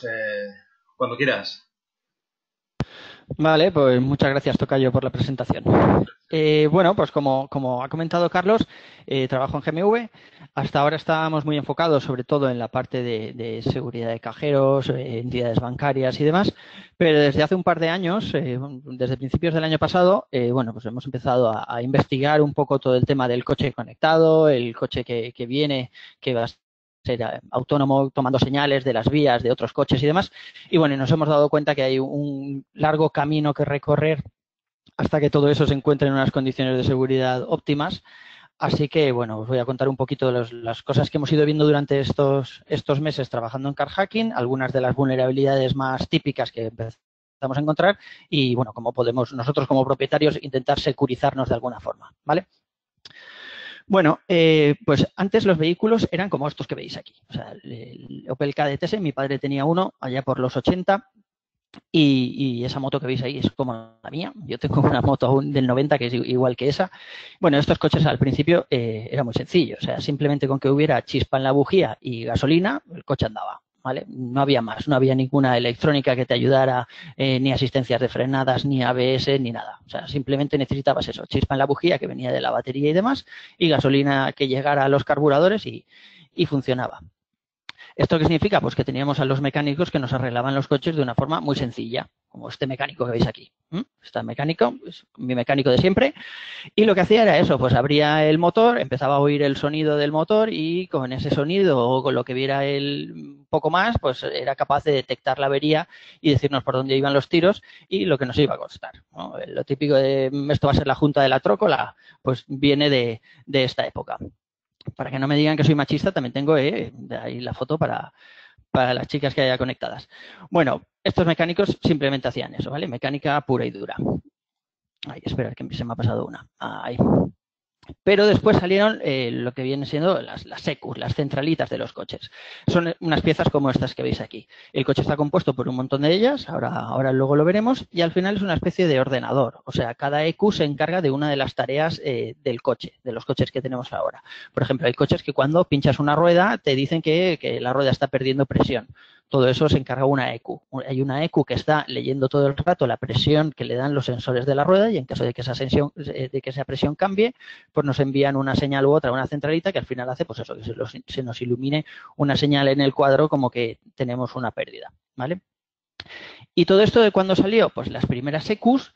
Carlos, cuando quieras. Vale, pues muchas gracias, tocayo, por la presentación. Bueno, pues como ha comentado Carlos, trabajo en GMV. Hasta ahora estábamos muy enfocados sobre todo en la parte de seguridad de cajeros, entidades bancarias y demás, pero desde hace un par de años, desde principios del año pasado, bueno, pues hemos empezado a investigar un poco todo el tema del coche conectado, el coche que viene, que va a ser autónomo, tomando señales de las vías de otros coches y demás. Y bueno, nos hemos dado cuenta que hay un largo camino que recorrer hasta que todo eso se encuentre en unas condiciones de seguridad óptimas. Así que, bueno, os voy a contar un poquito de las cosas que hemos ido viendo durante estos meses trabajando en car hacking, algunas de las vulnerabilidades más típicas que empezamos a encontrar y, bueno, cómo podemos nosotros como propietarios intentar securizarnos de alguna forma, ¿vale? Bueno, pues antes los vehículos eran como estos que veis aquí. O sea, el Opel Kadett, mi padre tenía uno allá por los 80 y esa moto que veis ahí es como la mía. Yo tengo una moto aún del 90 que es igual que esa. Bueno, estos coches al principio era muy sencillo. O sea, simplemente con que hubiera chispa en la bujía y gasolina, el coche andaba. ¿Vale? No había más, no había ninguna electrónica que te ayudara, ni asistencias de frenadas, ni ABS, ni nada. O sea, simplemente necesitabas eso, chispa en la bujía que venía de la batería y demás, y gasolina que llegara a los carburadores y funcionaba. ¿Esto qué significa? Pues que teníamos a los mecánicos que nos arreglaban los coches de una forma muy sencilla, como este mecánico que veis aquí. Este mecánico, es mi mecánico de siempre, y lo que hacía era eso, pues abría el motor, empezaba a oír el sonido del motor y con ese sonido o con lo que viera él un poco más, pues era capaz de detectar la avería y decirnos por dónde iban los tiros y lo que nos iba a costar, ¿no? Lo típico de esto va a ser la junta de la trócola, pues viene de esta época. Para que no me digan que soy machista, también tengo ahí la foto para las chicas que haya conectadas. Bueno, estos mecánicos simplemente hacían eso, ¿vale? Mecánica pura y dura. Ay, espera, que se me ha pasado una. Ahí. Pero después salieron lo que vienen siendo las ECUs, las centralitas de los coches. Son unas piezas como estas que veis aquí. El coche está compuesto por un montón de ellas, ahora luego lo veremos, y al final es una especie de ordenador. O sea, cada ECU se encarga de una de las tareas del coche, de los coches que tenemos ahora. Por ejemplo, hay coches que cuando pinchas una rueda te dicen que la rueda está perdiendo presión. Todo eso se encarga una ECU. Hay una ECU que está leyendo todo el rato la presión que le dan los sensores de la rueda y en caso de que esa presión cambie, pues nos envían una señal u otra, una centralita que al final hace pues eso, que se nos ilumine una señal en el cuadro como que tenemos una pérdida, ¿vale? ¿Y todo esto de cuándo salió? Pues las primeras EQs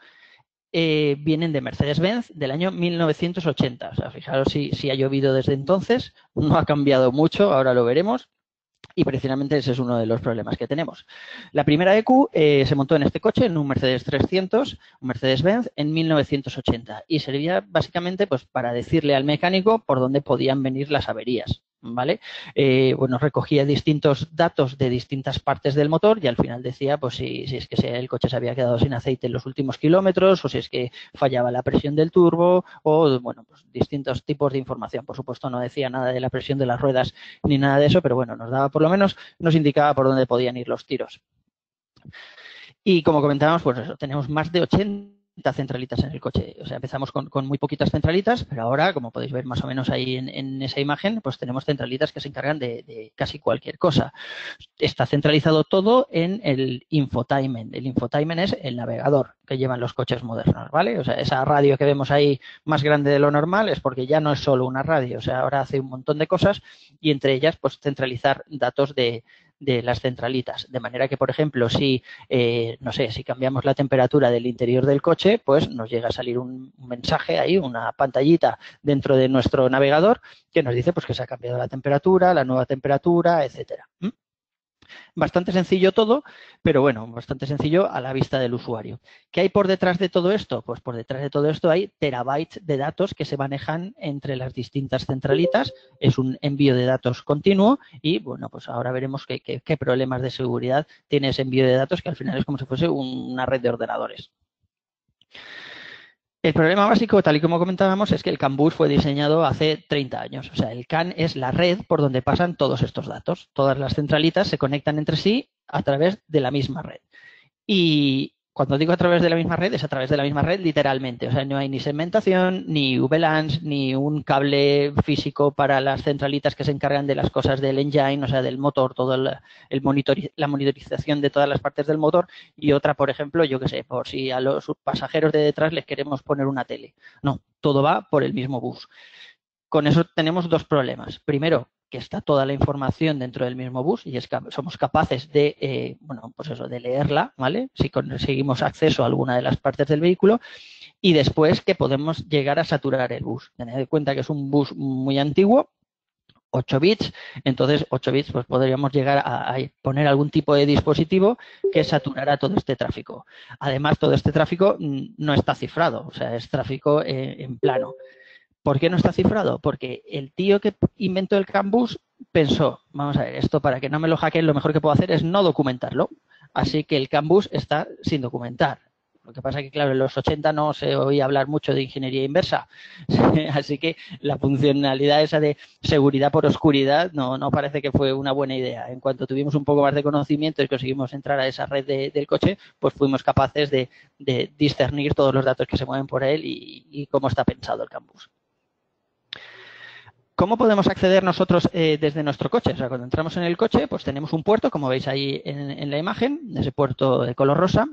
vienen de Mercedes-Benz del año 1980. O sea, fijaros si ha llovido desde entonces, no ha cambiado mucho, ahora lo veremos. Y precisamente ese es uno de los problemas que tenemos. La primera EQ se montó en este coche, en un Mercedes 300, un Mercedes-Benz, en 1980 y servía básicamente pues, para decirle al mecánico por dónde podían venir las averías. ¿Vale? Bueno, recogía distintos datos de distintas partes del motor y al final decía pues si es que el coche se había quedado sin aceite en los últimos kilómetros o si es que fallaba la presión del turbo o, bueno, pues distintos tipos de información. Por supuesto, no decía nada de la presión de las ruedas ni nada de eso, pero bueno, nos daba por lo menos, nos indicaba por dónde podían ir los tiros. Y como comentábamos, pues eso, tenemos más de 80 centralitas en el coche. O sea, empezamos con muy poquitas centralitas, pero ahora, como podéis ver más o menos ahí en esa imagen, pues tenemos centralitas que se encargan de casi cualquier cosa. Está centralizado todo en el infotainment. El infotainment es el navegador que llevan los coches modernos, ¿vale? O sea, esa radio que vemos ahí más grande de lo normal es porque ya no es solo una radio. O sea, ahora hace un montón de cosas y entre ellas, pues centralizar datos de las centralitas. De manera que, por ejemplo, si, no sé, si cambiamos la temperatura del interior del coche, pues nos llega a salir un mensaje ahí, una pantallita dentro de nuestro navegador que nos dice pues que se ha cambiado la temperatura, la nueva temperatura, etcétera. Bastante sencillo todo, pero bueno, bastante sencillo a la vista del usuario. ¿Qué hay por detrás de todo esto? Pues por detrás de todo esto hay terabytes de datos que se manejan entre las distintas centralitas. Es un envío de datos continuo y, bueno, pues ahora veremos qué problemas de seguridad tiene ese envío de datos que al final es como si fuese una red de ordenadores. El problema básico, tal y como comentábamos, es que el CAN bus fue diseñado hace 30 años. O sea, el CAN es la red por donde pasan todos estos datos. Todas las centralitas se conectan entre sí a través de la misma red. Y Cuando digo a través de la misma red, es a través de la misma red literalmente. O sea, no hay ni segmentación, ni VLANs, ni un cable físico para las centralitas que se encargan de las cosas del engine, o sea, del motor, todo la monitorización de todas las partes del motor, y otra, por ejemplo, yo qué sé, por si a los pasajeros de detrás les queremos poner una tele. No, todo va por el mismo bus. Con eso tenemos dos problemas. Primero, que está toda la información dentro del mismo bus y somos capaces de, pues eso, de leerla, ¿vale? Si conseguimos acceso a alguna de las partes del vehículo, y después que podemos llegar a saturar el bus. Tened en cuenta que es un bus muy antiguo, 8 bits, entonces 8 bits pues podríamos llegar a poner algún tipo de dispositivo que saturara todo este tráfico. Además, todo este tráfico no está cifrado, o sea, es tráfico en plano. ¿Por qué no está cifrado? Porque el tío que inventó el CAN bus pensó, vamos a ver, esto para que no me lo hackeen, lo mejor que puedo hacer es no documentarlo. Así que el CAN bus está sin documentar. Lo que pasa es que, claro, en los 80 no se oía hablar mucho de ingeniería inversa. Así que la funcionalidad esa de seguridad por oscuridad no parece que fue una buena idea. En cuanto tuvimos un poco más de conocimiento y conseguimos entrar a esa red del coche, pues fuimos capaces de discernir todos los datos que se mueven por él y cómo está pensado el CAN bus. ¿Cómo podemos acceder nosotros desde nuestro coche? O sea, cuando entramos en el coche, pues tenemos un puerto, como veis ahí en la imagen, ese puerto de color rosa,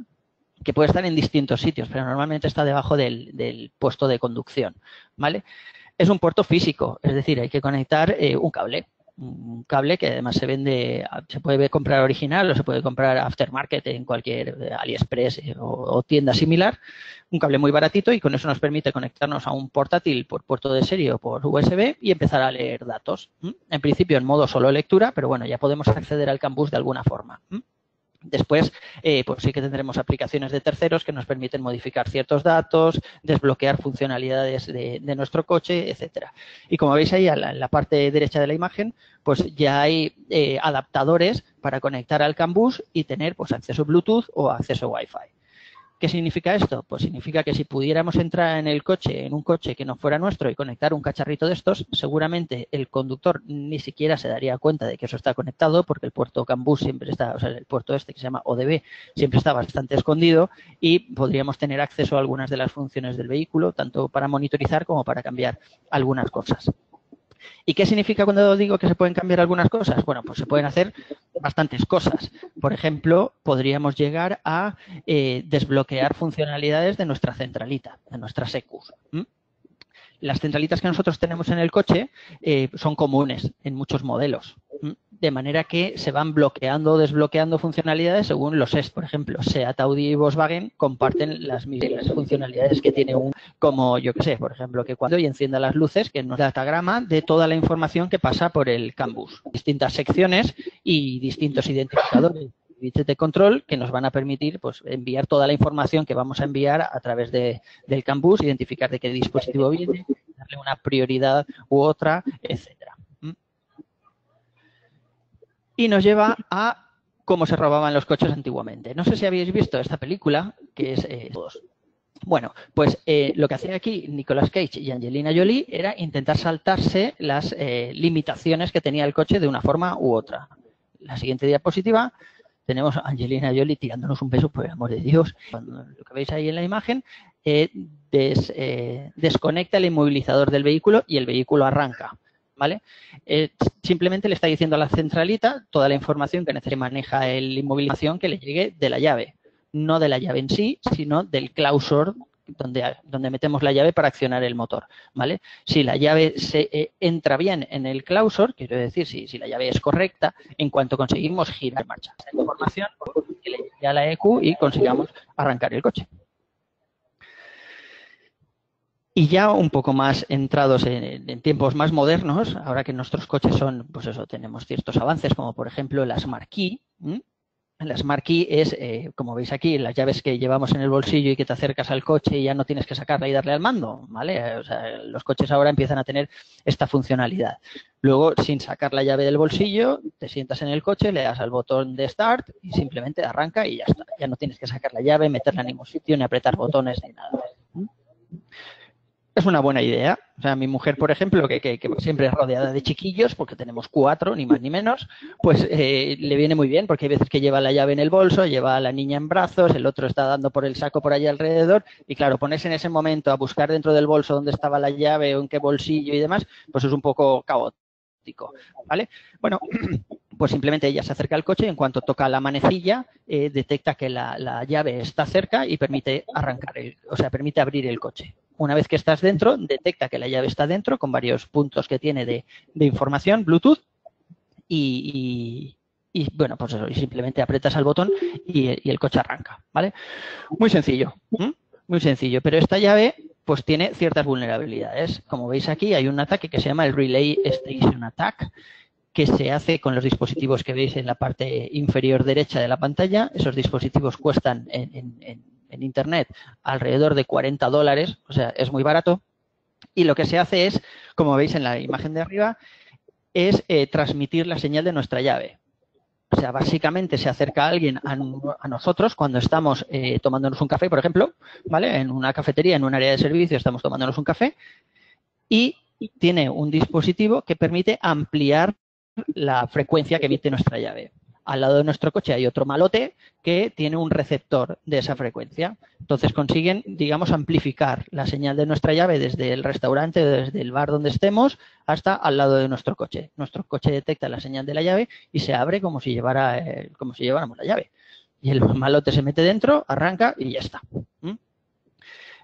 que puede estar en distintos sitios, pero normalmente está debajo del puesto de conducción, ¿vale? Es un puerto físico, es decir, hay que conectar un cable que además se vende, se puede comprar original o se puede comprar aftermarket en cualquier AliExpress o tienda similar, un cable muy baratito, y con eso nos permite conectarnos a un portátil por puerto de serie o por USB y empezar a leer datos. En principio en modo solo lectura, pero bueno, ya podemos acceder al CAN bus de alguna forma. Después, pues sí que tendremos aplicaciones de terceros que nos permiten modificar ciertos datos, desbloquear funcionalidades de nuestro coche, etcétera. Y como veis ahí en la parte derecha de la imagen, pues ya hay adaptadores para conectar al CAN bus y tener pues acceso Bluetooth o acceso Wi-Fi. ¿Qué significa esto? Pues significa que si pudiéramos entrar en un coche que no fuera nuestro y conectar un cacharrito de estos, seguramente el conductor ni siquiera se daría cuenta de que eso está conectado, porque el puerto CAN bus siempre está, o sea, el puerto este que se llama ODB siempre está bastante escondido, y podríamos tener acceso a algunas de las funciones del vehículo, tanto para monitorizar como para cambiar algunas cosas. ¿Y qué significa cuando digo que se pueden cambiar algunas cosas? Bueno, pues se pueden hacer bastantes cosas. Por ejemplo, podríamos llegar a desbloquear funcionalidades de nuestra centralita, de nuestras EQs. Las centralitas que nosotros tenemos en el coche son comunes en muchos modelos, de manera que se van bloqueando o desbloqueando funcionalidades según los SEAT. Por ejemplo, SEAT, Audi y Volkswagen comparten las mismas funcionalidades que tiene como yo que sé, por ejemplo, que cuando encienda las luces, que nos da datagrama de toda la información que pasa por el CAN bus. Distintas secciones y distintos identificadores bits de control que nos van a permitir pues enviar toda la información que vamos a enviar a través del CAN bus, identificar de qué dispositivo viene, darle una prioridad u otra, etcétera. Y nos lleva a cómo se robaban los coches antiguamente. No sé si habéis visto esta película, que es todos. Bueno, pues lo que hacía aquí Nicolas Cage y Angelina Jolie era intentar saltarse las limitaciones que tenía el coche de una forma u otra. La siguiente diapositiva, tenemos a Angelina Jolie tirándonos un beso, por el amor de Dios. Cuando, lo que veis ahí en la imagen, desconecta el inmovilizador del vehículo y el vehículo arranca, ¿vale? Simplemente le está diciendo a la centralita toda la información que necesita, maneja el inmovilización, que le llegue de la llave. No de la llave en sí, sino del clausor donde metemos la llave para accionar el motor, ¿vale? Si la llave se entra bien en el clausor, quiero decir, si la llave es correcta, en cuanto conseguimos girar marcha esta información, que le llegue a la EQ y consigamos arrancar el coche. Y ya un poco más entrados en tiempos más modernos, ahora que nuestros coches son, pues eso, tenemos ciertos avances, como por ejemplo la Smart Key. La Smart Key es, como veis aquí, las llaves que llevamos en el bolsillo y que te acercas al coche y ya no tienes que sacarla y darle al mando, ¿vale? O sea, los coches ahora empiezan a tener esta funcionalidad. Luego, sin sacar la llave del bolsillo, te sientas en el coche, le das al botón de Start y simplemente arranca y ya está. Ya no tienes que sacar la llave, meterla en ningún sitio, ni apretar botones, ni nada. Es una buena idea. O sea, mi mujer, por ejemplo, que siempre es rodeada de chiquillos, porque tenemos 4, ni más ni menos, pues le viene muy bien, porque hay veces que lleva la llave en el bolso, lleva a la niña en brazos, el otro está dando por el saco por allí alrededor, y claro, ponerse en ese momento a buscar dentro del bolso dónde estaba la llave o en qué bolsillo y demás, pues es un poco caótico, ¿vale? Bueno, pues simplemente ella se acerca al coche y en cuanto toca la manecilla, detecta que la llave está cerca y permite arrancar, o sea, permite abrir el coche. Una vez que estás dentro, detecta que la llave está dentro con varios puntos que tiene de información, Bluetooth, y bueno, pues eso, y simplemente aprietas al botón y el coche arranca, ¿vale? Muy sencillo, muy sencillo, pero esta llave pues tiene ciertas vulnerabilidades. Como veis aquí, hay un ataque que se llama el Relay Station Attack, que se hace con los dispositivos que veis en la parte inferior derecha de la pantalla. Esos dispositivos cuestan en Internet alrededor de $40, o sea, es muy barato. Y lo que se hace es, como veis en la imagen de arriba, es transmitir la señal de nuestra llave. O sea, básicamente se acerca alguien a nosotros cuando estamos tomándonos un café, por ejemplo, ¿vale? En una cafetería, en un área de servicio, estamos tomándonos un café y tiene un dispositivo que permite ampliar la frecuencia que emite nuestra llave. Al lado de nuestro coche hay otro malote que tiene un receptor de esa frecuencia. Entonces consiguen, digamos, amplificar la señal de nuestra llave desde el restaurante, desde el bar donde estemos, hasta al lado de nuestro coche. Nuestro coche detecta la señal de la llave y se abre como si lleváramos la llave. Y el malote se mete dentro, arranca y ya está.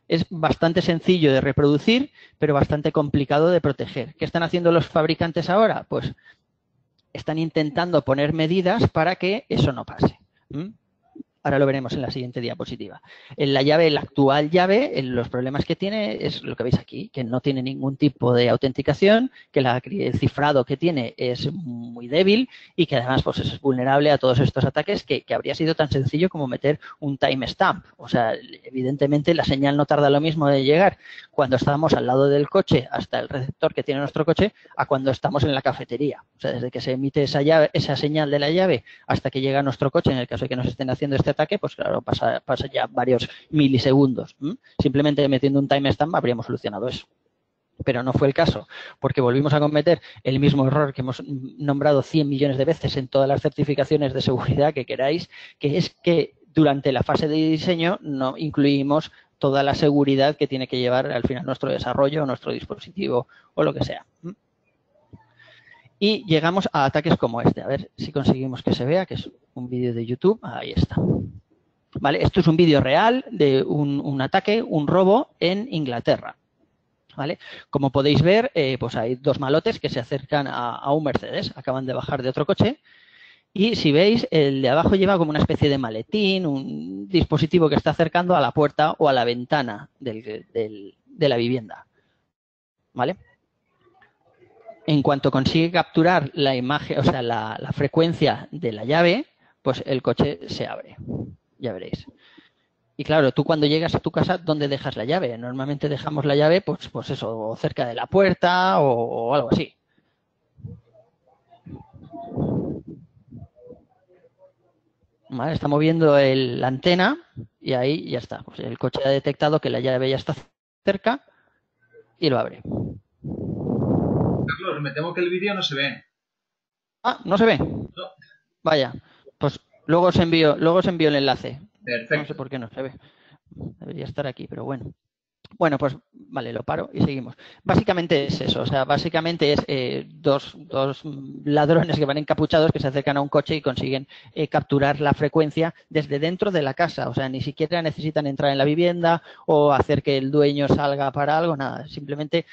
Es bastante sencillo de reproducir, pero bastante complicado de proteger. ¿Qué están haciendo los fabricantes ahora? Pues están intentando poner medidas para que eso no pase. Ahora lo veremos en la siguiente diapositiva. En la llave, la actual llave, los problemas que tiene es lo que veis aquí, que no tiene ningún tipo de autenticación, que el cifrado que tiene es muy débil y que además pues, es vulnerable a todos estos ataques que habría sido tan sencillo como meter un timestamp. O sea, evidentemente la señal no tarda lo mismo de llegar cuando estamos al lado del coche hasta el receptor que tiene nuestro coche a cuando estamos en la cafetería. O sea, desde que se emite esa señal de la llave hasta que llega a nuestro coche, en el caso de que nos estén haciendo este ataque, pues claro, pasa ya varios milisegundos. Simplemente metiendo un timestamp habríamos solucionado eso. Pero no fue el caso, porque volvimos a cometer el mismo error que hemos nombrado 100 millones de veces en todas las certificaciones de seguridad que queráis, que es que durante la fase de diseño no incluimos toda la seguridad que tiene que llevar al final nuestro desarrollo, nuestro dispositivo o lo que sea. Y llegamos a ataques como este. A ver si conseguimos que se vea, que es un vídeo de YouTube. Ahí está. ¿Vale? Esto es un vídeo real de un ataque, un robo en Inglaterra. ¿Vale? Como podéis ver, pues hay 2 malotes que se acercan a un Mercedes. Acaban de bajar de otro coche. Y si veis, el de abajo lleva como una especie de maletín, un dispositivo que está acercando a la puerta o a la ventana de la vivienda. ¿Vale? En cuanto consigue capturar la imagen, o sea, la frecuencia de la llave, pues el coche se abre. Ya veréis. Y claro, tú cuando llegas a tu casa, ¿dónde dejas la llave? Normalmente dejamos la llave, pues eso, cerca de la puerta o algo así. ¿Vale? Está moviendo la antena y ahí ya está. Pues el coche ha detectado que la llave ya está cerca y lo abre. Carlos, me temo que el vídeo no se ve. Ah, ¿no se ve? No. Vaya, pues luego os envío el enlace. Perfecto. No sé por qué no se ve. Debería estar aquí, pero bueno. Bueno, pues vale, lo paro y seguimos. Básicamente es eso, o sea, básicamente es dos ladrones que van encapuchados que se acercan a un coche y consiguen capturar la frecuencia desde dentro de la casa. O sea, ni siquiera necesitan entrar en la vivienda o hacer que el dueño salga para algo, nada. Simplemente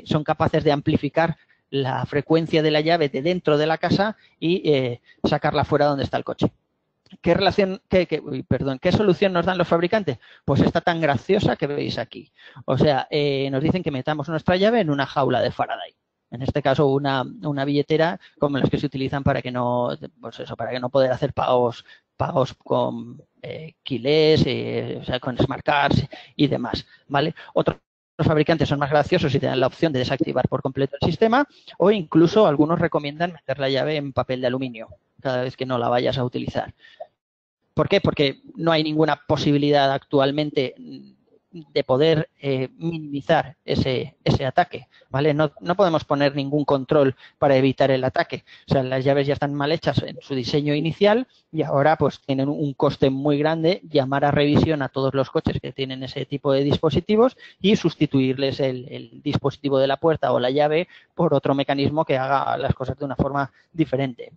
son capaces de amplificar la frecuencia de la llave de dentro de la casa y sacarla fuera donde está el coche. ¿Qué solución nos dan los fabricantes? Pues esta tan graciosa que veis aquí. O sea, nos dicen que metamos nuestra llave en una jaula de Faraday. En este caso, una billetera como las que se utilizan para que no, pues eso, para que no poder hacer pagos con Keyless, o sea, con Smart Cards y demás, ¿vale? Otros fabricantes son más graciosos y te dan la opción de desactivar por completo el sistema o incluso algunos recomiendan meter la llave en papel de aluminio cada vez que no la vayas a utilizar. ¿Por qué? Porque no hay ninguna posibilidad actualmente de poder minimizar ese ataque, ¿vale? No podemos poner ningún control para evitar el ataque. O sea, las llaves ya están mal hechas en su diseño inicial y ahora pues tienen un coste muy grande llamar a revisión a todos los coches que tienen ese tipo de dispositivos y sustituirles el dispositivo de la puerta o la llave por otro mecanismo que haga las cosas de una forma diferente.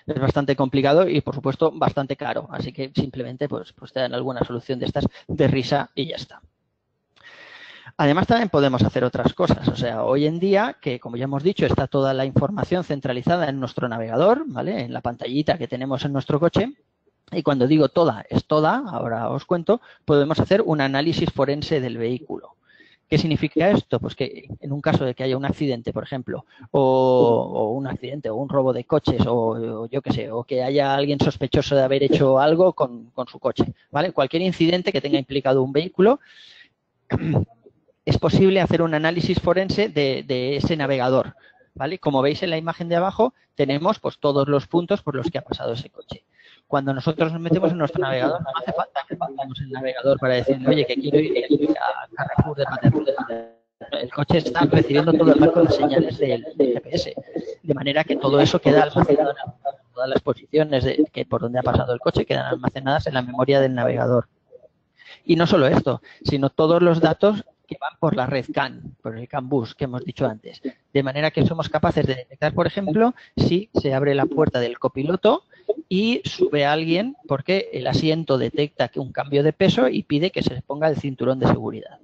Es bastante complicado y, por supuesto, bastante caro. Así que simplemente pues te dan alguna solución de estas de risa y ya está. Además, también podemos hacer otras cosas. O sea, hoy en día, que como ya hemos dicho, está toda la información centralizada en nuestro navegador, ¿vale? En la pantallita que tenemos en nuestro coche. Y cuando digo toda, es toda, ahora os cuento, podemos hacer un análisis forense del vehículo. ¿Qué significa esto? Pues que en un caso de que haya un accidente, por ejemplo, o un accidente, o un robo de coches, o yo qué sé, o que haya alguien sospechoso de haber hecho algo con su coche, ¿vale? Cualquier incidente que tenga implicado un vehículo, es posible hacer un análisis forense de ese navegador, ¿vale? Como veis en la imagen de abajo, tenemos pues todos los puntos por los que ha pasado ese coche. Cuando nosotros nos metemos en nuestro navegador, no hace falta que pongamos el navegador para decirle, oye, que quiero ir a Carrefour de Paterna. El coche está recibiendo todo el banco de señales del GPS, de manera que todo eso queda almacenado en todas las posiciones que por donde ha pasado el coche quedan almacenadas en la memoria del navegador. Y no solo esto, sino todos los datos que van por la red CAN, por el CAN bus que hemos dicho antes. De manera que somos capaces de detectar, por ejemplo, si se abre la puerta del copiloto y sube a alguien porque el asiento detecta que un cambio de peso y pide que se le ponga el cinturón de seguridad,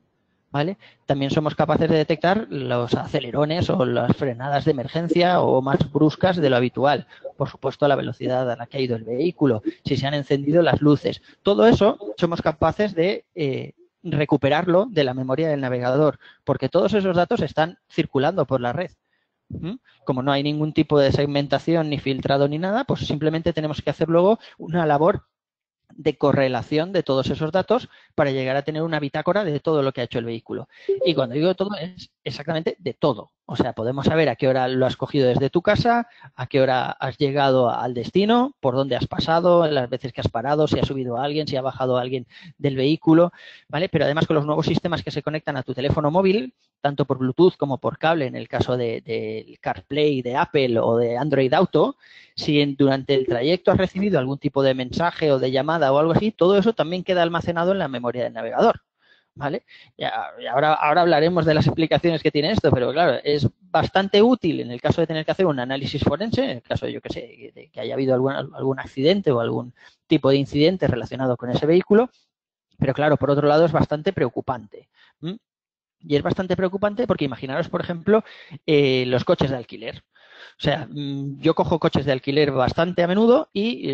¿vale? También somos capaces de detectar los acelerones o las frenadas de emergencia o más bruscas de lo habitual. Por supuesto, la velocidad a la que ha ido el vehículo, si se han encendido las luces. Todo eso somos capaces de recuperarlo de la memoria del navegador, porque todos esos datos están circulando por la red. Como no hay ningún tipo de segmentación ni filtrado ni nada, pues simplemente tenemos que hacer luego una labor de correlación de todos esos datos para llegar a tener una bitácora de todo lo que ha hecho el vehículo. Y cuando digo de todo, es exactamente de todo. O sea, podemos saber a qué hora lo has cogido desde tu casa, a qué hora has llegado al destino, por dónde has pasado, las veces que has parado, si ha subido a alguien, si ha bajado a alguien del vehículo, ¿vale? Pero además con los nuevos sistemas que se conectan a tu teléfono móvil, tanto por Bluetooth como por cable, en el caso del CarPlay de Apple o de Android Auto, si durante el trayecto has recibido algún tipo de mensaje o de llamada o algo así, todo eso también queda almacenado en la memoria del navegador, ¿vale? Y ahora hablaremos de las explicaciones que tiene esto, pero claro, es bastante útil en el caso de tener que hacer un análisis forense, en el caso, yo que sé, de que haya habido algún accidente o algún tipo de incidente relacionado con ese vehículo, pero claro, por otro lado es bastante preocupante. Y es bastante preocupante porque imaginaros, por ejemplo, los coches de alquiler. O sea, yo cojo coches de alquiler bastante a menudo y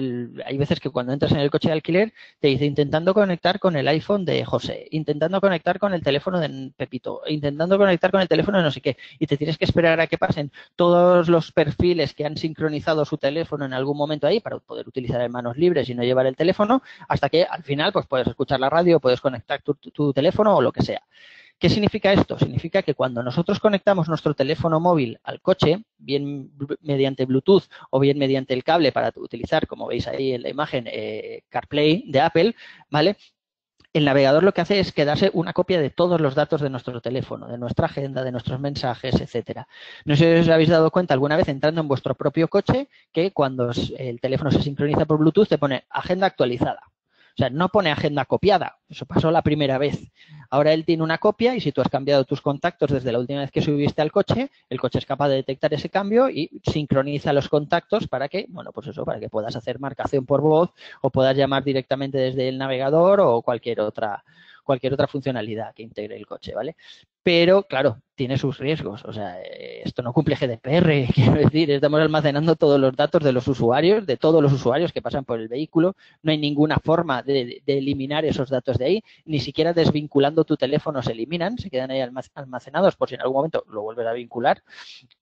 hay veces que cuando entras en el coche de alquiler te dice intentando conectar con el iPhone de José, intentando conectar con el teléfono de Pepito, intentando conectar con el teléfono de no sé qué. Y te tienes que esperar a que pasen todos los perfiles que han sincronizado su teléfono en algún momento ahí para poder utilizar en manos libres y no llevar el teléfono, hasta que al final pues puedes escuchar la radio, puedes conectar tu teléfono o lo que sea. ¿Qué significa esto? Significa que cuando nosotros conectamos nuestro teléfono móvil al coche, bien mediante Bluetooth o bien mediante el cable para utilizar, como veis ahí en la imagen, CarPlay de Apple, ¿vale? El navegador lo que hace es quedarse una copia de todos los datos de nuestro teléfono, de nuestra agenda, de nuestros mensajes, etcétera. No sé si os habéis dado cuenta alguna vez entrando en vuestro propio coche que cuando el teléfono se sincroniza por Bluetooth te pone agenda actualizada. O sea, no pone agenda copiada. Eso pasó la primera vez. Ahora él tiene una copia y si tú has cambiado tus contactos desde la última vez que subiste al coche, el coche es capaz de detectar ese cambio y sincroniza los contactos para que, bueno, pues eso, para que puedas hacer marcación por voz o puedas llamar directamente desde el navegador o cualquier otra funcionalidad que integre el coche, ¿vale? Pero, claro, tiene sus riesgos. O sea, esto no cumple GDPR, quiero decir, estamos almacenando todos los datos de los usuarios, de todos los usuarios que pasan por el vehículo. No hay ninguna forma de eliminar esos datos de ahí, ni siquiera desvinculando tu teléfono se eliminan, se quedan ahí almacenados por si en algún momento lo vuelves a vincular,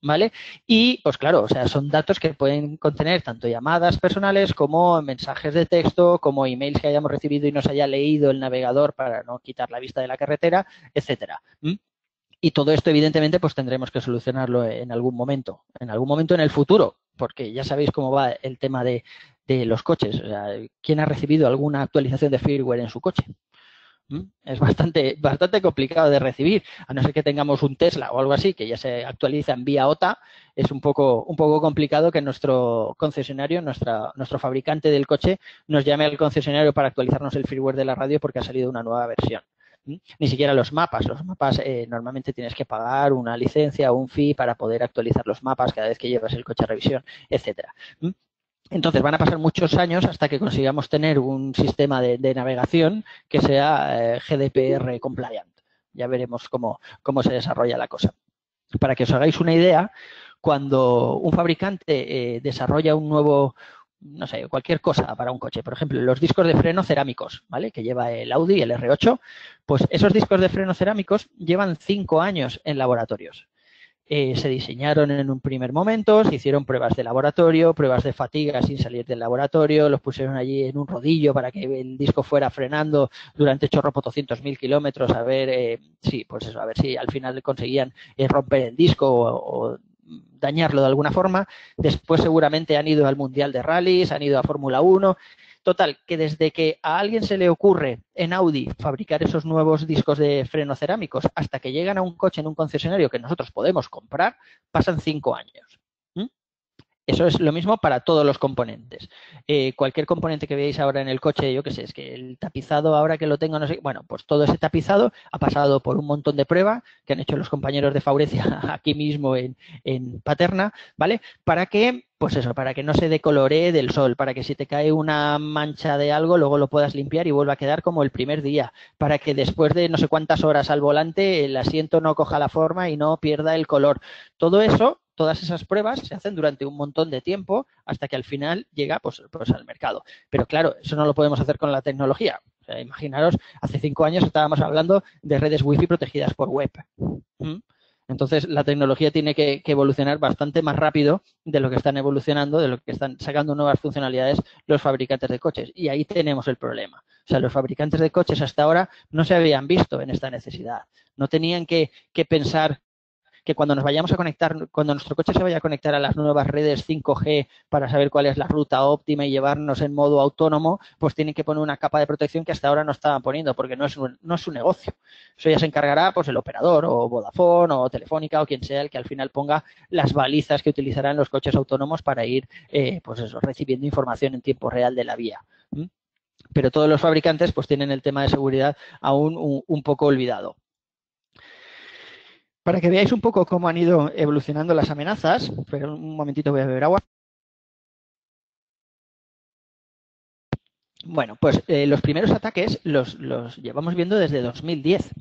¿vale? Y, pues claro, o sea, son datos que pueden contener tanto llamadas personales como mensajes de texto, como emails que hayamos recibido y nos haya leído el navegador para no quitar la vista de la carretera, etcétera. Y todo esto, evidentemente, pues tendremos que solucionarlo en algún momento en el futuro, porque ya sabéis cómo va el tema de los coches. O sea, ¿quién ha recibido alguna actualización de firmware en su coche? Es bastante complicado de recibir, a no ser que tengamos un Tesla o algo así, que ya se actualiza en vía OTA, es un poco complicado que nuestro concesionario, nuestro fabricante del coche, nos llame al concesionario para actualizarnos el firmware de la radio porque ha salido una nueva versión. Ni siquiera los mapas normalmente tienes que pagar una licencia o un fee para poder actualizar los mapas cada vez que llevas el coche a revisión, etcétera. Entonces van a pasar muchos años hasta que consigamos tener un sistema de navegación que sea GDPR compliant. Ya veremos cómo se desarrolla la cosa. Para que os hagáis una idea, cuando un fabricante desarrolla un nuevo, no sé, cualquier cosa para un coche, por ejemplo, los discos de freno cerámicos, ¿vale? Que lleva el Audi, el R8, pues esos discos de freno cerámicos llevan 5 años en laboratorios. Se diseñaron en un primer momento, se hicieron pruebas de laboratorio, pruebas de fatiga sin salir del laboratorio, los pusieron allí en un rodillo para que el disco fuera frenando durante chorropotoscientos mil kilómetros, a ver a ver si al final conseguían romper el disco o dañarlo de alguna forma. Después seguramente han ido al Mundial de Rallys, han ido a Fórmula 1. Total, que desde que a alguien se le ocurre en Audi fabricar esos nuevos discos de freno cerámicos hasta que llegan a un coche en un concesionario que nosotros podemos comprar, pasan 5 años. Eso es lo mismo para todos los componentes. Cualquier componente que veáis ahora en el coche, yo qué sé, es que el tapizado ahora que lo tengo, no sé, bueno, pues todo ese tapizado ha pasado por un montón de pruebas que han hecho los compañeros de Faurecia aquí mismo en Paterna, ¿vale? Para que no se decoloree del sol, para que si te cae una mancha de algo, luego lo puedas limpiar y vuelva a quedar como el primer día, para que después de no sé cuántas horas al volante el asiento no coja la forma y no pierda el color. Todo eso, todas esas pruebas se hacen durante un montón de tiempo hasta que al final llega pues al mercado. Pero claro, eso no lo podemos hacer con la tecnología. O sea, imaginaros, hace 5 años estábamos hablando de redes wifi protegidas por web. Entonces, la tecnología tiene que evolucionar bastante más rápido de lo que están evolucionando, de lo que están sacando nuevas funcionalidades los fabricantes de coches. Y ahí tenemos el problema. O sea, los fabricantes de coches hasta ahora no se habían visto en esta necesidad. No tenían que pensar que cuando nos vayamos a conectar, cuando nuestro coche se vaya a conectar a las nuevas redes 5G para saber cuál es la ruta óptima y llevarnos en modo autónomo, pues tienen que poner una capa de protección que hasta ahora no estaban poniendo, porque no es su negocio. Eso ya se encargará pues el operador o Vodafone o Telefónica o quien sea el que al final ponga las balizas que utilizarán los coches autónomos para ir recibiendo información en tiempo real de la vía. Pero todos los fabricantes pues tienen el tema de seguridad aún un poco olvidado. Para que veáis un poco cómo han ido evolucionando las amenazas, pero un momentito voy a beber agua. Bueno, pues los primeros ataques los llevamos viendo desde 2010.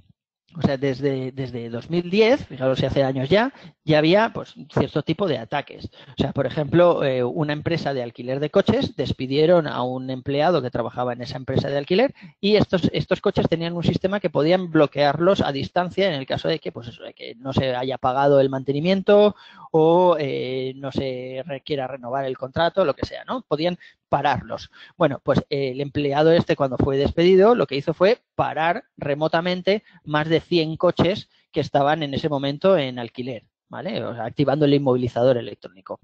O sea, desde 2010, fijaros si hace años ya había pues cierto tipo de ataques. O sea, por ejemplo, una empresa de alquiler de coches despidieron a un empleado que trabajaba en esa empresa de alquiler y estos coches tenían un sistema que podían bloquearlos a distancia en el caso de que, de que no se haya pagado el mantenimiento o no se requiera renovar el contrato, lo que sea, ¿no? Podían pararlos. Bueno, pues el empleado cuando fue despedido, lo que hizo fue parar remotamente más de 100 coches que estaban en ese momento en alquiler, ¿vale? O sea, activando el inmovilizador electrónico.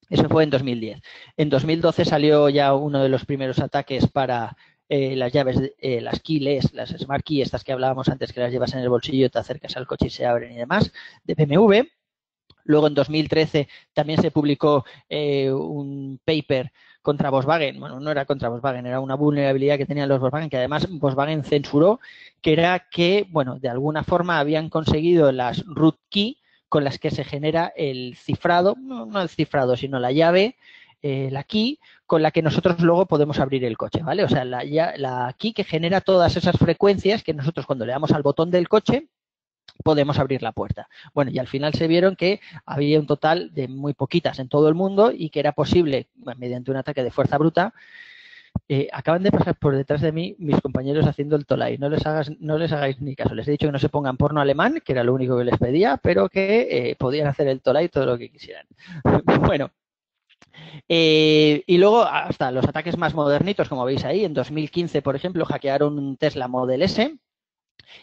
Eso fue en 2010. En 2012 salió ya uno de los primeros ataques para las llaves, las keyless, las smart key, estas que hablábamos antes, que las llevas en el bolsillo, te acercas al coche y se abren y demás, de BMW. Luego, en 2013, también se publicó un paper contra Volkswagen. Bueno, no era contra Volkswagen, era una vulnerabilidad que tenían los Volkswagen, que además Volkswagen censuró, que era que, bueno, de alguna forma habían conseguido las root key con las que se genera el cifrado, no el cifrado, sino la llave, la key, con la que nosotros luego podemos abrir el coche, ¿vale? O sea, la key que genera todas esas frecuencias que nosotros cuando le damos al botón del coche podemos abrir la puerta. Bueno, y al final se vieron que había un total de muy poquitas en todo el mundo y que era posible, mediante un ataque de fuerza bruta. Acaban de pasar por detrás de mí mis compañeros haciendo el tolai. No les hagáis ni caso. Les he dicho que no se pongan porno alemán, que era lo único que les pedía, pero que podían hacer el tolai todo lo que quisieran. Bueno. Y luego hasta los ataques más modernitos, como veis ahí, en 2015, por ejemplo, hackearon un Tesla Model S.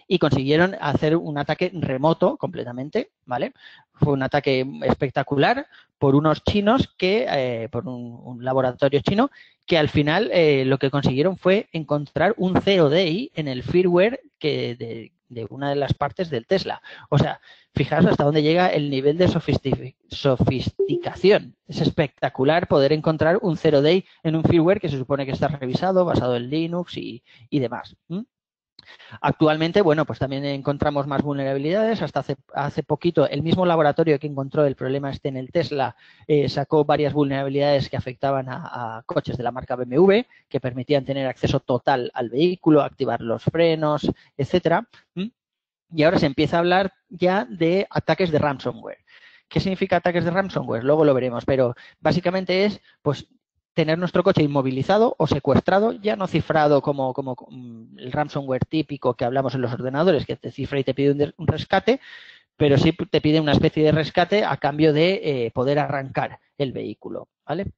y consiguieron hacer un ataque remoto completamente, ¿vale? Fue un ataque espectacular por unos chinos por un laboratorio chino, que al final lo que consiguieron fue encontrar un CODI en el firmware de una de las partes del Tesla. O sea, fijaos hasta dónde llega el nivel de sofisticación. Es espectacular poder encontrar un 0-day en un firmware que se supone que está revisado, basado en Linux y demás. Actualmente, bueno, pues también encontramos más vulnerabilidades. Hasta hace poquito, el mismo laboratorio que encontró el problema en el Tesla sacó varias vulnerabilidades que afectaban a coches de la marca BMW, que permitían tener acceso total al vehículo, activar los frenos, etcétera. Y ahora se empieza a hablar ya de ataques de ransomware. ¿Qué significa ataques de ransomware? Luego lo veremos, pero básicamente es, pues, tener nuestro coche inmovilizado o secuestrado, ya no cifrado como el ransomware típico que hablamos en los ordenadores, que te cifra y te pide un rescate, pero sí te pide una especie de rescate a cambio de poder arrancar el vehículo, ¿vale?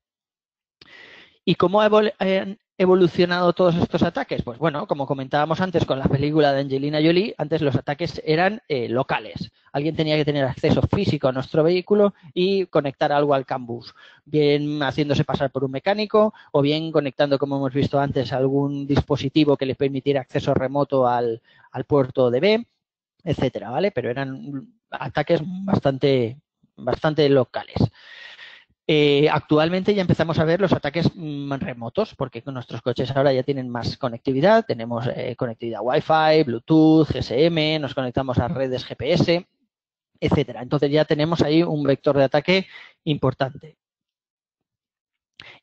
¿Y cómo han evolucionado todos estos ataques? Pues bueno, como comentábamos antes con la película de Angelina Jolie, antes los ataques eran locales. Alguien tenía que tener acceso físico a nuestro vehículo y conectar algo al CAN bus, bien haciéndose pasar por un mecánico o bien conectando, como hemos visto antes, algún dispositivo que le permitiera acceso remoto al puerto DB, etcétera, ¿vale? Pero eran ataques bastante locales. Actualmente ya empezamos a ver los ataques remotos, porque con nuestros coches ahora ya tienen más conectividad, tenemos conectividad Wi-Fi, Bluetooth, GSM, nos conectamos a redes GPS, etcétera. Entonces ya tenemos ahí un vector de ataque importante.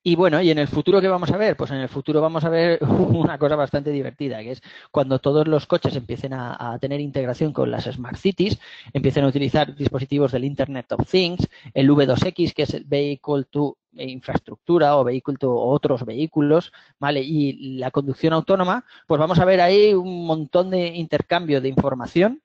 Y bueno, ¿y en el futuro qué vamos a ver? Pues en el futuro vamos a ver una cosa bastante divertida, que es cuando todos los coches empiecen a tener integración con las Smart Cities, empiecen a utilizar dispositivos del Internet of Things, el V2X, que es el Vehicle to Infraestructura o Vehicle to otros vehículos, ¿vale? Y la conducción autónoma, pues vamos a ver ahí un montón de intercambio de información,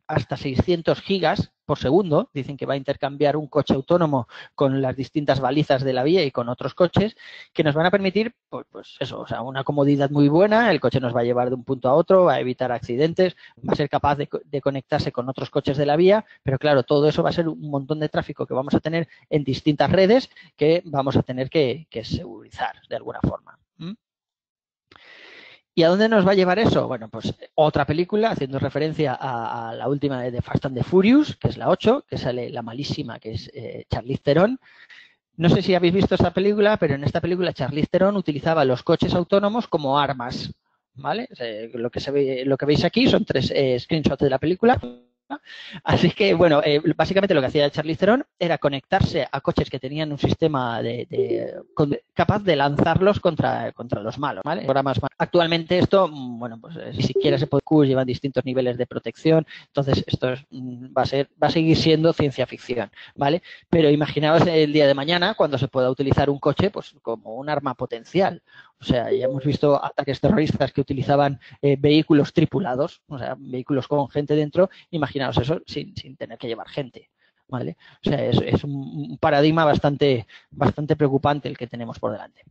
hasta 600 gigas por segundo. Dicen que va a intercambiar un coche autónomo con las distintas balizas de la vía y con otros coches que nos van a permitir, pues eso, o sea, una comodidad muy buena. El coche nos va a llevar de un punto a otro, va a evitar accidentes, va a ser capaz de conectarse con otros coches de la vía, pero claro, todo eso va a ser un montón de tráfico que vamos a tener en distintas redes que vamos a tener que segurizar de alguna forma. ¿Y a dónde nos va a llevar eso? Bueno, pues otra película, haciendo referencia a la última de Fast and the Furious, que es la 8, que sale la malísima, que es Charlize Theron. No sé si habéis visto esta película, pero en esta película Charlize Theron utilizaba los coches autónomos como armas, ¿vale? O sea, lo que veis aquí son 3 screenshots de la película. Así que, bueno, básicamente lo que hacía Charlize Theron era conectarse a coches que tenían un sistema capaz de lanzarlos contra los malos, ¿vale? Actualmente esto, bueno, pues ni siquiera se puede, llevan distintos niveles de protección, entonces esto va a seguir siendo ciencia ficción, ¿vale? Pero imaginaos el día de mañana cuando se pueda utilizar un coche pues como un arma potencial. O sea, ya hemos visto ataques terroristas que utilizaban vehículos tripulados, o sea, vehículos con gente dentro. Imaginaos eso sin tener que llevar gente, ¿vale? O sea, es un paradigma bastante preocupante el que tenemos por delante.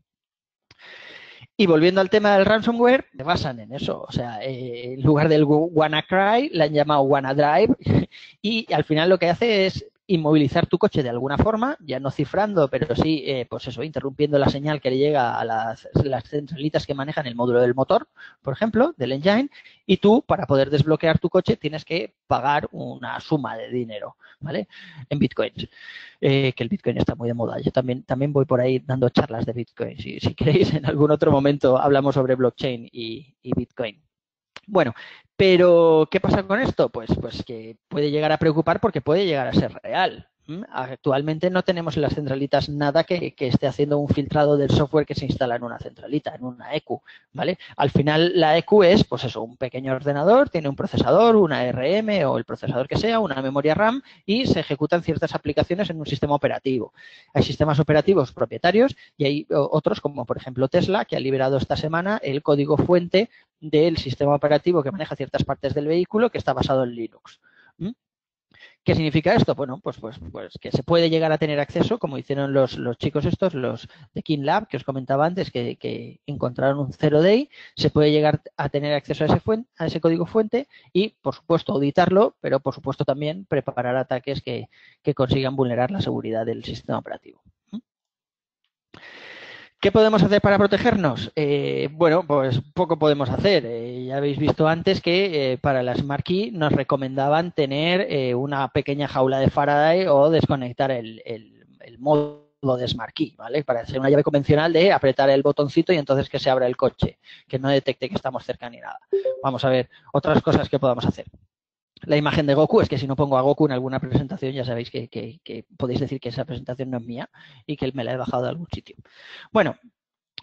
Y volviendo al tema del ransomware, se basan en eso. O sea, en lugar del WannaCry, le han llamado WannaDrive y al final lo que hace es inmovilizar tu coche de alguna forma, ya no cifrando, pero sí, pues eso, interrumpiendo la señal que le llega a las centralitas que manejan el módulo del motor, por ejemplo, del engine, y tú, para poder desbloquear tu coche, tienes que pagar una suma de dinero, ¿vale? En bitcoins. Que el bitcoin está muy de moda. Yo también voy por ahí dando charlas de bitcoin. Si queréis, en algún otro momento hablamos sobre blockchain y bitcoin. Bueno, pero ¿qué pasa con esto? Pues que puede llegar a preocupar porque puede llegar a ser real. Actualmente no tenemos en las centralitas nada que esté haciendo un filtrado del software que se instala en una centralita, en una EQ, ¿vale? Al final la EQ es, pues eso, un pequeño ordenador, tiene un procesador, una ARM o el procesador que sea, una memoria RAM y se ejecutan ciertas aplicaciones en un sistema operativo. Hay sistemas operativos propietarios y hay otros como por ejemplo Tesla, que ha liberado esta semana el código fuente del sistema operativo que maneja ciertas partes del vehículo que está basado en Linux. ¿Qué significa esto? Bueno, pues que se puede llegar a tener acceso, como hicieron los chicos estos, los de KeenLab, que os comentaba antes, que encontraron un zero day, se puede llegar a tener acceso a ese código fuente y, por supuesto, auditarlo, pero, por supuesto, también preparar ataques que consigan vulnerar la seguridad del sistema operativo. ¿Qué podemos hacer para protegernos? Bueno, pues poco podemos hacer. Ya habéis visto antes que para la Smart Key nos recomendaban tener una pequeña jaula de Faraday o desconectar el modo de Smart Key, ¿vale? Para hacer una llave convencional de apretar el botoncito y entonces que se abra el coche, que no detecte que estamos cerca ni nada. Vamos a ver otras cosas que podamos hacer. La imagen de Goku es que si no pongo a Goku en alguna presentación ya sabéis que podéis decir que esa presentación no es mía y que me la he bajado de algún sitio. Bueno,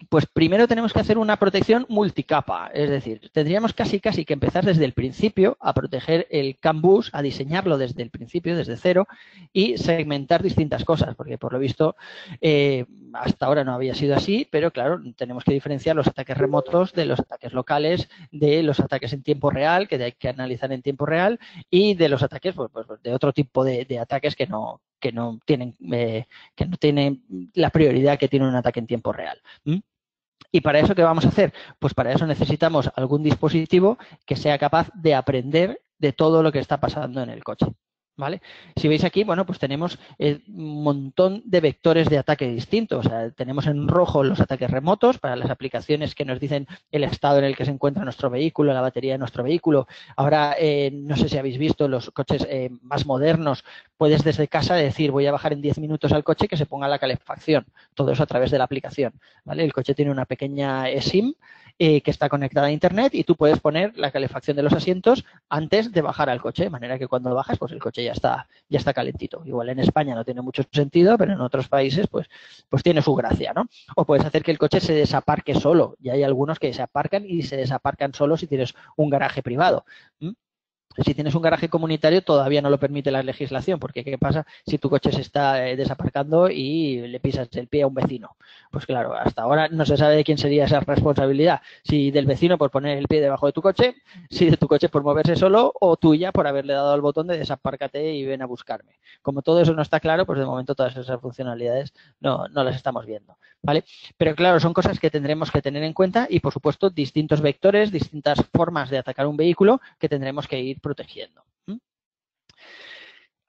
pues primero tenemos que hacer una protección multicapa, es decir, tendríamos casi que empezar desde el principio a proteger el CAN bus, a diseñarlo desde el principio, desde cero, y segmentar distintas cosas, porque por lo visto hasta ahora no había sido así, pero claro, tenemos que diferenciar los ataques remotos de los ataques locales, de los ataques en tiempo real, que hay que analizar en tiempo real, y de los ataques pues de otro tipo de ataques que no tienen la prioridad que tiene un ataque en tiempo real. ¿Y para eso qué vamos a hacer? Pues para eso necesitamos algún dispositivo que sea capaz de aprender de todo lo que está pasando en el coche. ¿Vale? Si veis aquí, bueno, pues tenemos un montón de vectores de ataque distintos. O sea, tenemos en rojo los ataques remotos para las aplicaciones que nos dicen el estado en el que se encuentra nuestro vehículo, la batería de nuestro vehículo. Ahora, no sé si habéis visto los coches más modernos, puedes desde casa decir voy a bajar en 10 minutos al coche que se ponga la calefacción. Todo eso a través de la aplicación. ¿Vale? El coche tiene una pequeña SIM que está conectada a internet y tú puedes poner la calefacción de los asientos antes de bajar al coche, de manera que cuando bajas pues el coche ya está calentito. Igual en España no tiene mucho sentido, pero en otros países pues tiene su gracia, ¿no? O puedes hacer que el coche se desaparque solo, y hay algunos que se aparcan y se desaparcan solo si tienes un garaje privado. Si tienes un garaje comunitario todavía no lo permite la legislación, porque ¿qué pasa si tu coche se está desaparcando y le pisas el pie a un vecino? Pues claro, hasta ahora no se sabe de quién sería esa responsabilidad. Si del vecino por poner el pie debajo de tu coche, si de tu coche por moverse solo o tuya por haberle dado al botón de desapárcate y ven a buscarme. Como todo eso no está claro, pues de momento todas esas funcionalidades no las estamos viendo, ¿vale? Pero claro, son cosas que tendremos que tener en cuenta y, por supuesto, distintos vectores, distintas formas de atacar un vehículo que tendremos que ir protegiendo.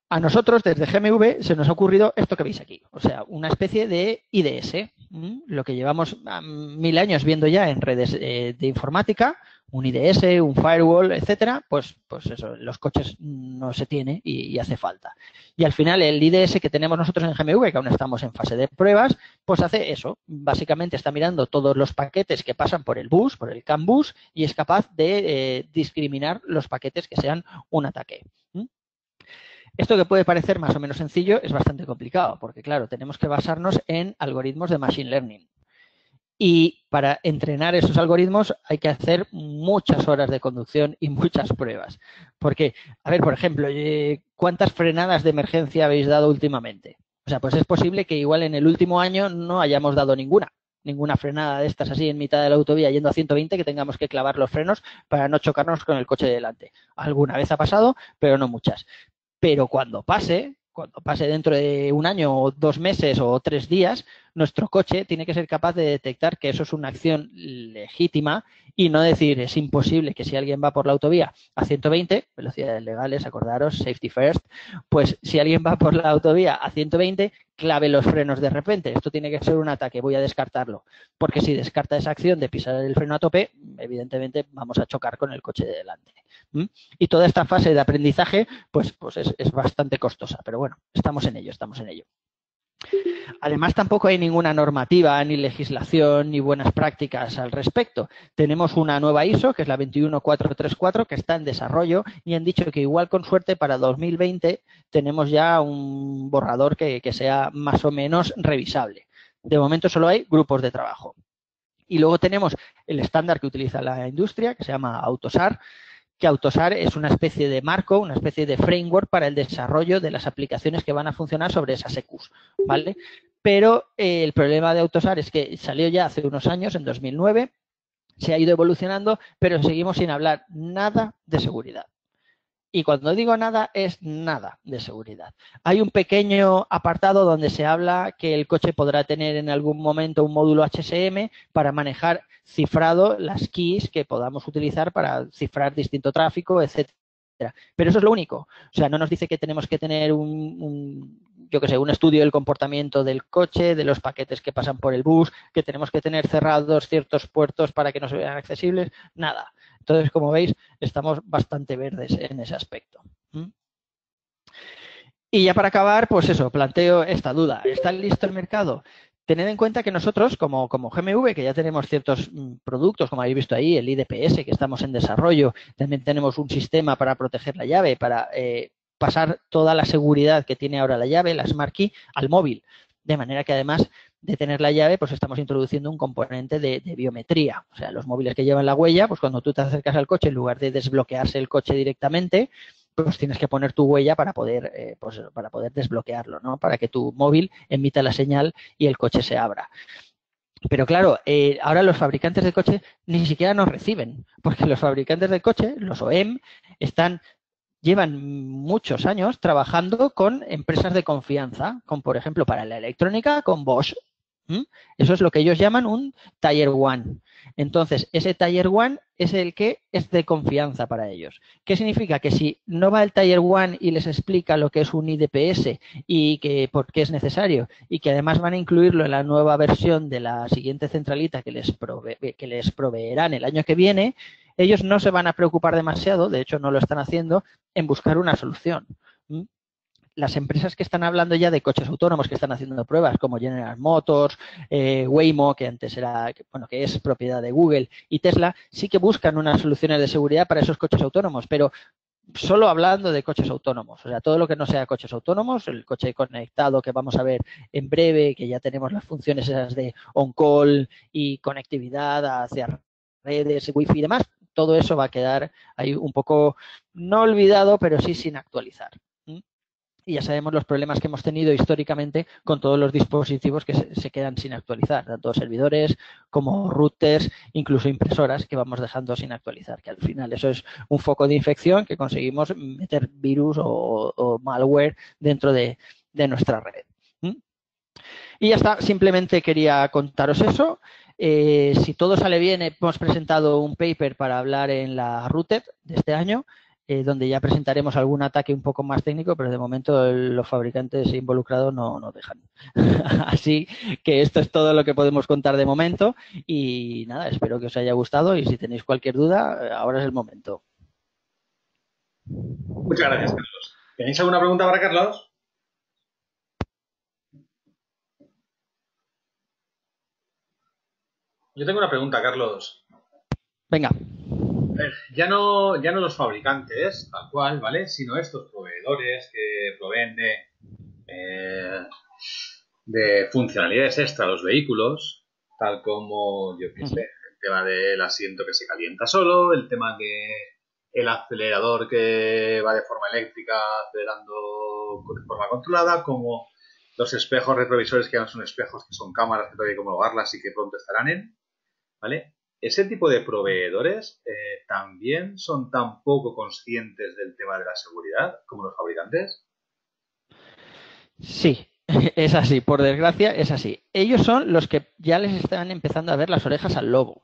A nosotros, desde GMV, se nos ha ocurrido esto que veis aquí, o sea, una especie de IDS, lo que llevamos 1000 años viendo ya en redes de informática, un IDS, un firewall, etcétera, pues eso, los coches no se tiene y hace falta. Y al final el IDS que tenemos nosotros en GMV, que aún estamos en fase de pruebas, pues hace eso. Básicamente está mirando todos los paquetes que pasan por el bus, por el CAN bus, y es capaz de discriminar los paquetes que sean un ataque. Esto que puede parecer más o menos sencillo es bastante complicado, porque claro, tenemos que basarnos en algoritmos de Machine Learning. Y para entrenar esos algoritmos hay que hacer muchas horas de conducción y muchas pruebas. Porque, a ver, por ejemplo, ¿cuántas frenadas de emergencia habéis dado últimamente? O sea, pues es posible que igual en el último año no hayamos dado ninguna frenada de estas así en mitad de la autovía yendo a 120 que tengamos que clavar los frenos para no chocarnos con el coche de delante. Alguna vez ha pasado, pero no muchas. Pero cuando pase dentro de un año o 2 meses o 3 días, nuestro coche tiene que ser capaz de detectar que eso es una acción legítima y no decir es imposible que si alguien va por la autovía a 120, velocidades legales, acordaros, safety first, pues si alguien va por la autovía a 120, clave los frenos de repente. Esto tiene que ser un ataque, voy a descartarlo. Porque si descarta esa acción de pisar el freno a tope, evidentemente vamos a chocar con el coche de delante. Y toda esta fase de aprendizaje pues es bastante costosa, pero bueno, estamos en ello. Además, tampoco hay ninguna normativa, ni legislación, ni buenas prácticas al respecto. Tenemos una nueva ISO, que es la 21434, que está en desarrollo y han dicho que igual con suerte para 2020 tenemos ya un borrador que sea más o menos revisable. De momento solo hay grupos de trabajo. Y luego tenemos el estándar que utiliza la industria, que se llama AUTOSAR, que AUTOSAR es una especie de marco, una especie de framework para el desarrollo de las aplicaciones que van a funcionar sobre esas EQs, ¿vale? Pero el problema de AUTOSAR es que salió ya hace unos años, en 2009, se ha ido evolucionando, pero seguimos sin hablar nada de seguridad. Y cuando digo nada, es nada de seguridad. Hay un pequeño apartado donde se habla que el coche podrá tener en algún momento un módulo HSM para manejar cifrado las keys que podamos utilizar para cifrar distinto tráfico, etcétera. Pero eso es lo único. O sea, no nos dice que tenemos que tener yo qué sé, un estudio del comportamiento del coche, de los paquetes que pasan por el bus, que tenemos que tener cerrados ciertos puertos para que no se vean accesibles, nada. Entonces, como veis, estamos bastante verdes en ese aspecto. Y ya para acabar, pues eso, planteo esta duda. ¿Está listo el mercado? Tened en cuenta que nosotros, como GMV, que ya tenemos ciertos productos, como habéis visto ahí, el IDPS, que estamos en desarrollo, también tenemos un sistema para proteger la llave, para pasar toda la seguridad que tiene ahora la llave, la Smart Key, al móvil. De manera que además de tener la llave, pues estamos introduciendo un componente de biometría. O sea, los móviles que llevan la huella, pues cuando tú te acercas al coche, en lugar de desbloquearse el coche directamente, pues tienes que poner tu huella para poder desbloquearlo, ¿no? Para que tu móvil emita la señal y el coche se abra. Pero claro, ahora los fabricantes de coche ni siquiera nos reciben, porque los fabricantes de coche, los OEM, llevan muchos años trabajando con empresas de confianza, con, por ejemplo, para la electrónica, con Bosch. Eso es lo que ellos llaman un Tier 1. Entonces, ese Tier 1 es el que es de confianza para ellos. ¿Qué significa? Que si no va el Tier 1 y les explica lo que es un IDPS y que por qué es necesario y que además van a incluirlo en la nueva versión de la siguiente centralita que les proveerán el año que viene, ellos no se van a preocupar demasiado, de hecho no lo están haciendo, en buscar una solución. Las empresas que están hablando ya de coches autónomos, que están haciendo pruebas, como General Motors, Waymo, que antes era, que es propiedad de Google, y Tesla, sí que buscan unas soluciones de seguridad para esos coches autónomos, pero solo hablando de coches autónomos. O sea, todo lo que no sea coches autónomos, el coche conectado que vamos a ver en breve, que ya tenemos las funciones esas de on-call y conectividad hacia redes, wifi y demás, todo eso va a quedar ahí un poco, no olvidado, pero sí sin actualizar. Y ya sabemos los problemas que hemos tenido históricamente con todos los dispositivos que se quedan sin actualizar, tanto servidores como routers, incluso impresoras que vamos dejando sin actualizar, que al final eso es un foco de infección que conseguimos meter virus o malware dentro de nuestra red. Y ya está, simplemente quería contaros eso. Si todo sale bien, hemos presentado un paper para hablar en la RUTED de este año, donde ya presentaremos algún ataque un poco más técnico, pero de momento los fabricantes involucrados no dejan. Así que esto es todo lo que podemos contar de momento y nada, espero que os haya gustado y si tenéis cualquier duda, ahora es el momento. Muchas gracias, Carlos. ¿Tenéis alguna pregunta para Carlos? Yo tengo una pregunta, Carlos. Venga. A ver, ya no los fabricantes, tal cual, ¿vale? Sino estos proveedores que proveen de funcionalidades extra a los vehículos, tal como, yo qué sé, el tema del asiento que se calienta solo, el tema de el acelerador que va de forma eléctrica acelerando de forma controlada, como los espejos retrovisores que no son espejos, que son cámaras que todavía hay que homologarlas y que pronto estarán en, ¿vale? Ese tipo de proveedores también son tan poco conscientes del tema de la seguridad como los fabricantes. Sí, es así, por desgracia es así. Ellos son los que ya les están empezando a ver las orejas al lobo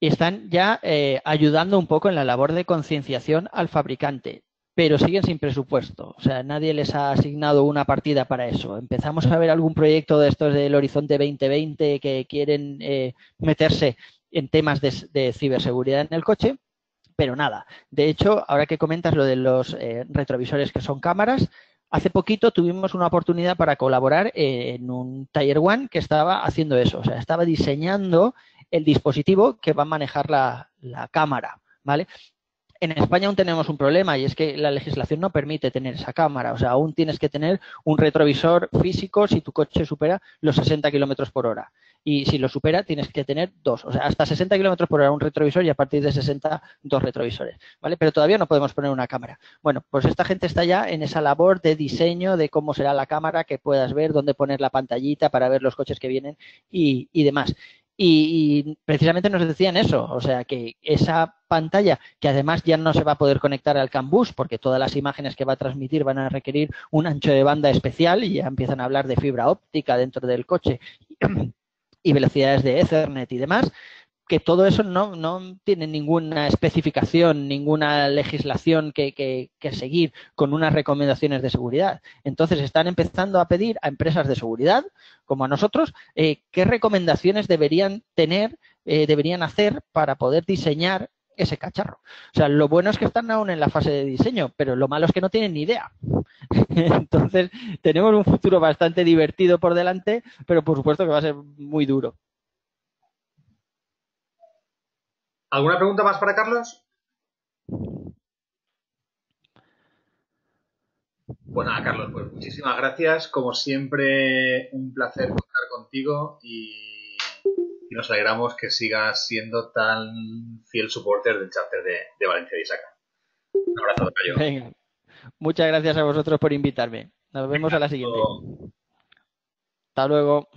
y están ya ayudando un poco en la labor de concienciación al fabricante, pero siguen sin presupuesto. O sea, nadie les ha asignado una partida para eso. Empezamos a ver algún proyecto de estos del Horizonte 2020 que quieren meterse en temas de ciberseguridad en el coche, pero nada. De hecho, ahora que comentas lo de los retrovisores que son cámaras, hace poquito tuvimos una oportunidad para colaborar en un Tier 1 que estaba haciendo eso. O sea, estaba diseñando el dispositivo que va a manejar la cámara, ¿vale? En España aún tenemos un problema y es que la legislación no permite tener esa cámara. O sea, aún tienes que tener un retrovisor físico si tu coche supera los 60 kilómetros por hora. Y si lo supera, tienes que tener dos. O sea, hasta 60 kilómetros por hora un retrovisor y a partir de 60, dos retrovisores. ¿Vale? Pero todavía no podemos poner una cámara. Bueno, pues esta gente está ya en esa labor de diseño de cómo será la cámara, que puedas ver, dónde poner la pantallita para ver los coches que vienen y demás. y precisamente nos decían eso, o sea, que esa pantalla, que además ya no se va a poder conectar al CAN bus, porque todas las imágenes que va a transmitir van a requerir un ancho de banda especial y ya empiezan a hablar de fibra óptica dentro del coche y velocidades de Ethernet y demás, que todo eso no tiene ninguna especificación, ninguna legislación que seguir con unas recomendaciones de seguridad. Entonces están empezando a pedir a empresas de seguridad, como a nosotros, qué recomendaciones deberían tener, deberían hacer para poder diseñar ese cacharro. O sea, lo bueno es que están aún en la fase de diseño, pero lo malo es que no tienen ni idea. Entonces, tenemos un futuro bastante divertido por delante, pero por supuesto que va a ser muy duro. ¿Alguna pregunta más para Carlos? Pues nada, Carlos, pues muchísimas gracias. Como siempre, un placer contar contigo y nos alegramos que sigas siendo tan fiel supporter del chapter de Valencia de Isaca. Un abrazo, Tocayo. Venga, muchas gracias a vosotros por invitarme. Nos vemos a la siguiente. Hasta luego.